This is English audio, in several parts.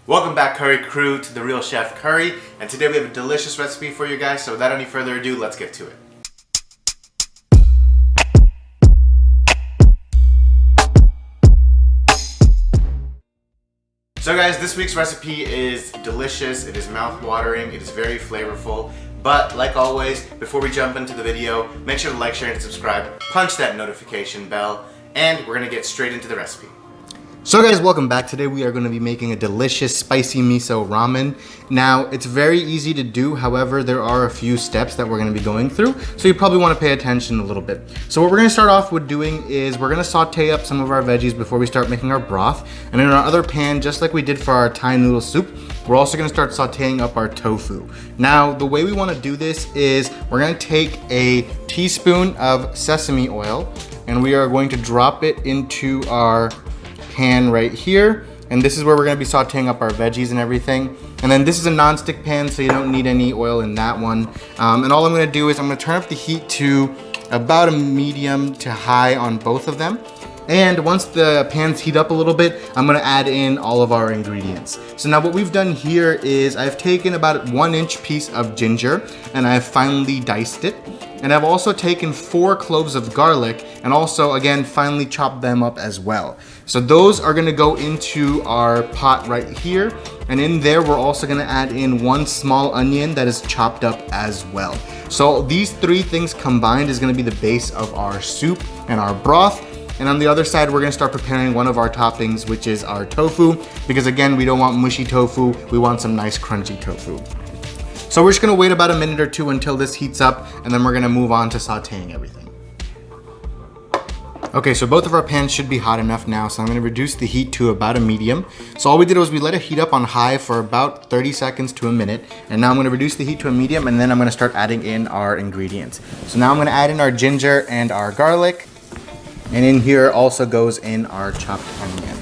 Welcome back, Curry Crew, to The Real Chef Curry, and today we have a delicious recipe for you guys, so without any further ado, let's get to it. So guys, this week's recipe is delicious, it is mouth-watering, it is very flavorful, but like always, before we jump into the video, make sure to like, share, and subscribe, punch that notification bell, and we're gonna get straight into the recipe. So guys, welcome back. Today we are going to be making a delicious spicy miso ramen. Now, it's very easy to do, however, there are a few steps that we're going to be going through, so you probably want to pay attention a little bit. So what we're going to start off with doing is we're going to saute up some of our veggies before we start making our broth. And in our other pan, just like we did for our Thai noodle soup, we're also going to start sauteing up our tofu. Now, the way we want to do this is we're going to take a teaspoon of sesame oil and we are going to drop it into our pan right here, and this is where we're going to be sauteing up our veggies and everything. And then this is a non-stick pan, so you don't need any oil in that one. And all I'm going to do is I'm going to turn up the heat to about a medium to high on both of them. And once the pans heat up a little bit, I'm going to add in all of our ingredients. So now what we've done here is I've taken about a 1-inch piece of ginger and I've finely diced it. And I've also taken 4 cloves of garlic and also, again, finely chopped them up as well. So those are gonna go into our pot right here. And in there, we're also gonna add in 1 small onion that is chopped up as well. So these 3 things combined is gonna be the base of our soup and our broth. And on the other side, we're gonna start preparing one of our toppings, which is our tofu, because again, we don't want mushy tofu, we want some nice crunchy tofu. So we're just gonna wait about a minute or two until this heats up, and then we're gonna move on to sauteing everything. Okay, so both of our pans should be hot enough now, so I'm gonna reduce the heat to about a medium. So all we did was we let it heat up on high for about 30 seconds to a minute, and now I'm gonna reduce the heat to a medium, and then I'm gonna start adding in our ingredients. So now I'm gonna add in our ginger and our garlic, and in here also goes in our chopped onion.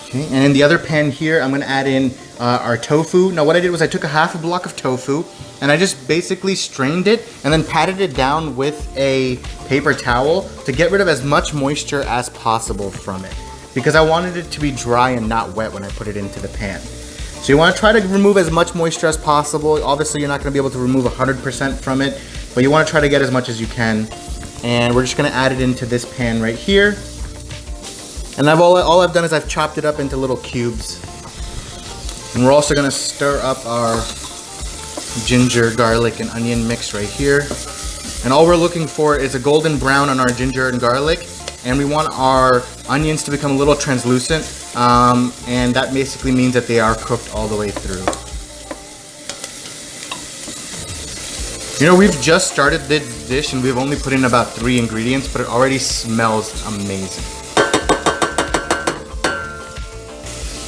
Okay, and in the other pan here, I'm gonna add in our tofu. Now what I did was I took a half a block of tofu and I just basically strained it and then patted it down with a paper towel to get rid of as much moisture as possible from it, because I wanted it to be dry and not wet when I put it into the pan. So you want to try to remove as much moisture as possible. Obviously you're not going to be able to remove 100% from it, but you want to try to get as much as you can. And we're just going to add it into this pan right here. And all I've done is I've chopped it up into little cubes. And we're also gonna stir up our ginger, garlic, and onion mix right here. And all we're looking for is a golden brown on our ginger and garlic. And we want our onions to become a little translucent. And that basically means that they are cooked all the way through. You know, we've just started this dish and we've only put in about 3 ingredients, but it already smells amazing.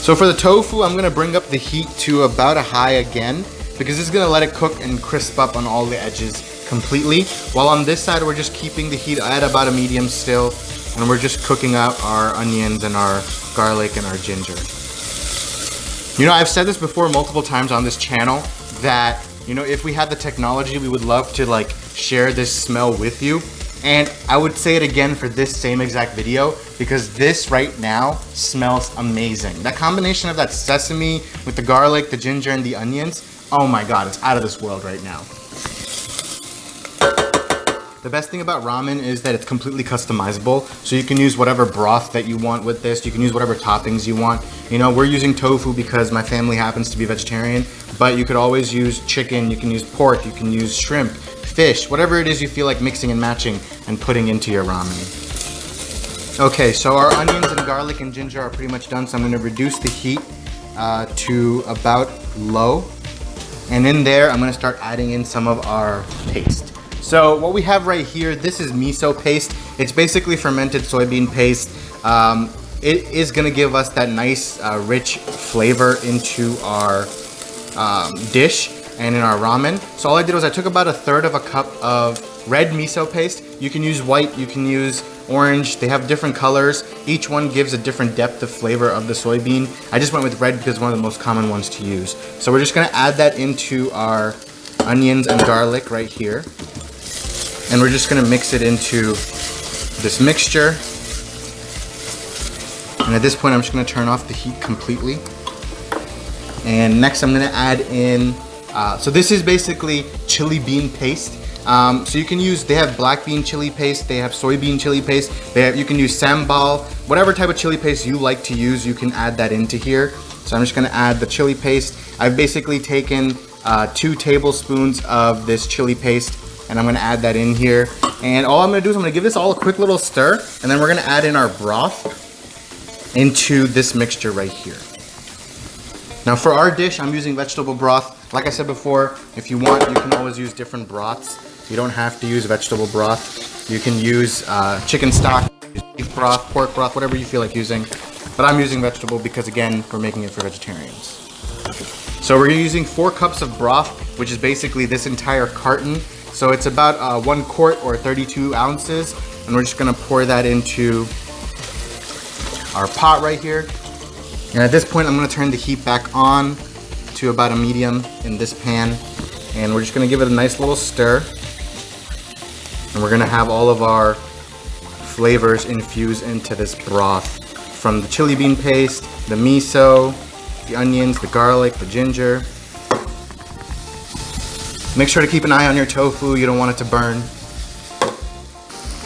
So for the tofu, I'm gonna bring up the heat to about a high again, because it's gonna let it cook and crisp up on all the edges completely. While on this side, we're just keeping the heat at about a medium still, and we're just cooking out our onions and our garlic and our ginger. You know, I've said this before multiple times on this channel that, you know, if we had the technology, we would love to like share this smell with you. And I would say it again for this same exact video, because this right now smells amazing. That combination of that sesame with the garlic, the ginger, and the onions, oh my God, it's out of this world right now. The best thing about ramen is that it's completely customizable. So you can use whatever broth that you want with this. You can use whatever toppings you want. You know, we're using tofu because my family happens to be vegetarian, but you could always use chicken, you can use pork, you can use shrimp, fish, whatever it is you feel like mixing and matching and putting into your ramen. Okay, so our onions and garlic and ginger are pretty much done, so I'm gonna reduce the heat to about low. And in there, I'm gonna start adding in some of our paste. So what we have right here, this is miso paste. It's basically fermented soybean paste. It is gonna give us that nice, rich flavor into our dish and in our ramen. So all I did was I took about 1/3 cup of red miso paste. You can use white, you can use orange. They have different colors. Each one gives a different depth of flavor of the soybean. I just went with red because it's one of the most common ones to use. So we're just gonna add that into our onions and garlic right here. And we're just gonna mix it into this mixture. And And at this point, I'm just gonna turn off the heat completely. And next I'm gonna add in, so this is basically chili bean paste. So you can use, they have black bean chili paste, they have soybean chili paste, you can use sambal, whatever type of chili paste you like to use, you can add that into here. So I'm just gonna add the chili paste. I've basically taken 2 tablespoons of this chili paste, and I'm gonna add that in here. And all I'm gonna do is I'm gonna give this all a quick little stir, and then we're gonna add in our broth into this mixture right here. Now for our dish, I'm using vegetable broth. Like I said before, if you want, you can always use different broths. You don't have to use vegetable broth. You can use chicken stock, beef broth, pork broth, whatever you feel like using. But I'm using vegetable because, again, we're making it for vegetarians. So we're using 4 cups of broth, which is basically this entire carton. So it's about 1 quart or 32 ounces. And we're just gonna pour that into our pot right here. And at this point, I'm gonna turn the heat back on to about a medium in this pan. And we're just gonna give it a nice little stir. And we're gonna have all of our flavors infuse into this broth. From the chili bean paste, the miso, the onions, the garlic, the ginger. Make sure to keep an eye on your tofu, you don't want it to burn.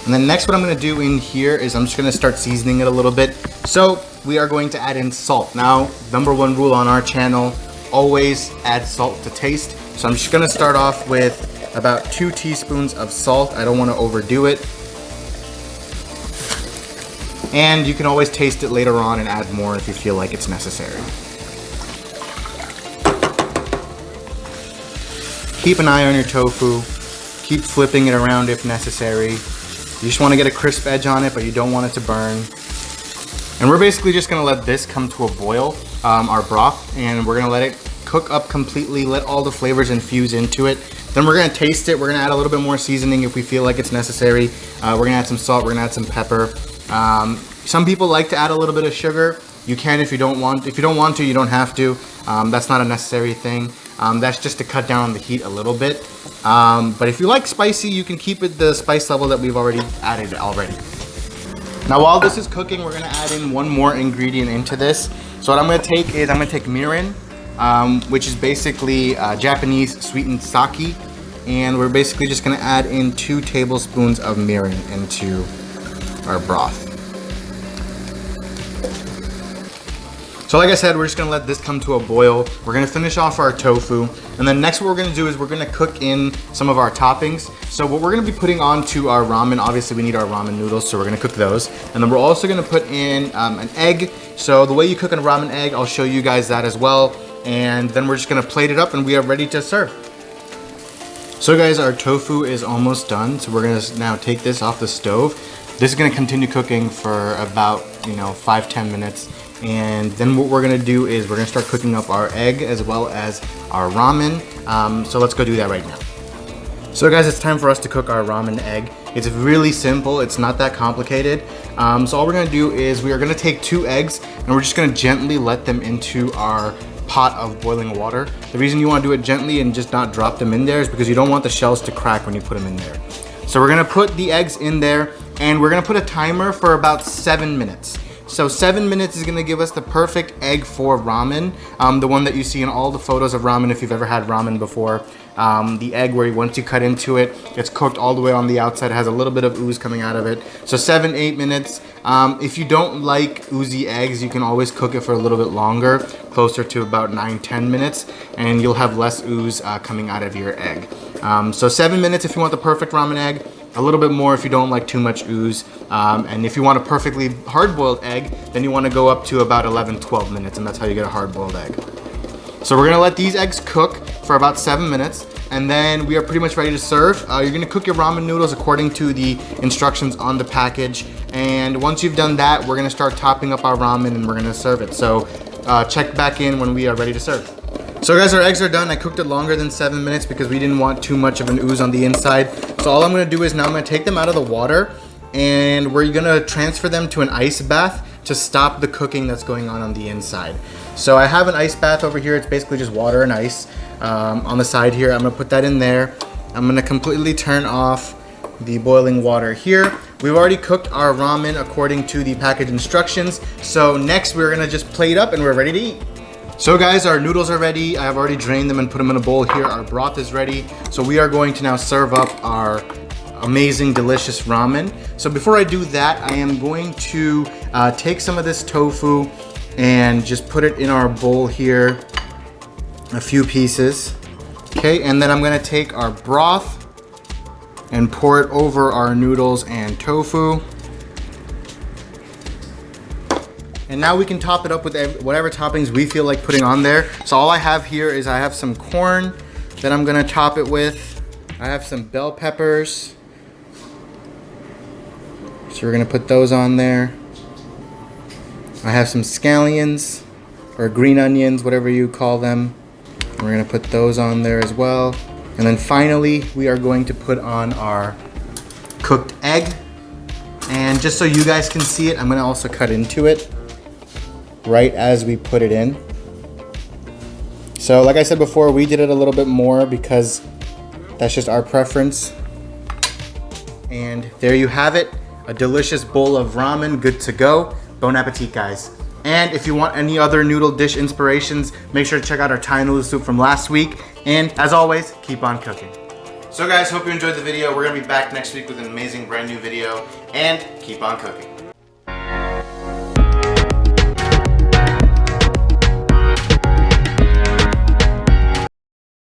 And then next what I'm gonna do in here is I'm just gonna start seasoning it a little bit. So we are going to add in salt. Now, #1 rule on our channel, always add salt to taste. So I'm just gonna start off with about 2 teaspoons of salt. I don't wanna overdo it. And you can always taste it later on and add more if you feel like it's necessary. Keep an eye on your tofu. Keep flipping it around if necessary. You just want to get a crisp edge on it, but you don't want it to burn. And we're basically just going to let this come to a boil, our broth, and we're going to let it cook up completely, let all the flavors infuse into it. Then we're going to taste it. We're going to add a little bit more seasoning if we feel like it's necessary. We're going to add some salt. We're going to add some pepper. Some people like to add a little bit of sugar. You can if you don't want. If you don't want to, you don't have to. That's not a necessary thing. That's just to cut down on the heat a little bit. But if you like spicy, you can keep it the spice level that we've already added already. Now while this is cooking, we're gonna add in one more ingredient into this. So what I'm gonna take is, I'm gonna take mirin, which is basically Japanese sweetened sake. And we're basically just gonna add in 2 tablespoons of mirin into our broth. So like I said, we're just gonna let this come to a boil. We're gonna finish off our tofu. And then next what we're gonna do is we're gonna cook in some of our toppings. So what we're gonna be putting onto our ramen, obviously we need our ramen noodles, so we're gonna cook those. And then we're also gonna put in an egg. So the way you cook a ramen egg, I'll show you guys that as well. And then we're just gonna plate it up and we are ready to serve. So guys, our tofu is almost done. So we're gonna now take this off the stove. This is gonna continue cooking for about, 5-10 minutes. And then what we're gonna do is we're gonna start cooking up our egg as well as our ramen. So let's go do that right now. So guys, it's time for us to cook our ramen egg. It's really simple, it's not that complicated. So all we're gonna do is we are gonna take 2 eggs and we're just gonna gently let them into our pot of boiling water. The reason you wanna do it gently and just not drop them in there is because you don't want the shells to crack when you put them in there. So we're gonna put the eggs in there and we're gonna put a timer for about 7 minutes. So 7 minutes is gonna give us the perfect egg for ramen. The one that you see in all the photos of ramen if you've ever had ramen before. The egg where once you cut into it, it's cooked all the way on the outside, it has a little bit of ooze coming out of it. So 7-8 minutes. If you don't like oozy eggs, you can always cook it for a little bit longer, closer to about 9-10 minutes, and you'll have less ooze coming out of your egg. So 7 minutes if you want the perfect ramen egg. A little bit more if you don't like too much ooze. And if you want a perfectly hard-boiled egg, then you want to go up to about 11-12 minutes, and that's how you get a hard-boiled egg. So we're gonna let these eggs cook for about 7 minutes, and then we are pretty much ready to serve. You're gonna cook your ramen noodles according to the instructions on the package. And once you've done that, we're gonna start topping up our ramen and we're gonna serve it. So check back in when we are ready to serve. So guys, our eggs are done. I cooked it longer than 7 minutes because we didn't want too much of an ooze on the inside. So all I'm gonna do is now I'm gonna take them out of the water and we're gonna transfer them to an ice bath to stop the cooking that's going on the inside. So I have an ice bath over here. It's basically just water and ice on the side here. I'm gonna put that in there. I'm gonna completely turn off the boiling water here. we've already cooked our ramen according to the package instructions. So next we're gonna just plate up and we're ready to eat. So guys, our noodles are ready. I have already drained them and put them in a bowl here. Our broth is ready. So we are going to now serve up our amazing, delicious ramen. So before I do that, I am going to take some of this tofu and just put it in our bowl here, a few pieces. Okay, and then I'm gonna take our broth and pour it over our noodles and tofu. And now we can top it up with whatever toppings we feel like putting on there. So all I have here is I have some corn that I'm gonna top it with. I have some bell peppers. So we're gonna put those on there. I have some scallions, or green onions, whatever you call them. We're gonna put those on there as well. And then finally, we are going to put on our cooked egg. And just so you guys can see it, I'm gonna also cut into it right as we put it in. So like I said before, we did it a little bit more because that's just our preference. And there you have it, a delicious bowl of ramen, good to go. Bon appetit, guys. And if you want any other noodle dish inspirations, make sure to check out our Thai noodle soup from last week. And as always, keep on cooking. So guys, hope you enjoyed the video. We're gonna be back next week with an amazing brand new video, and keep on cooking.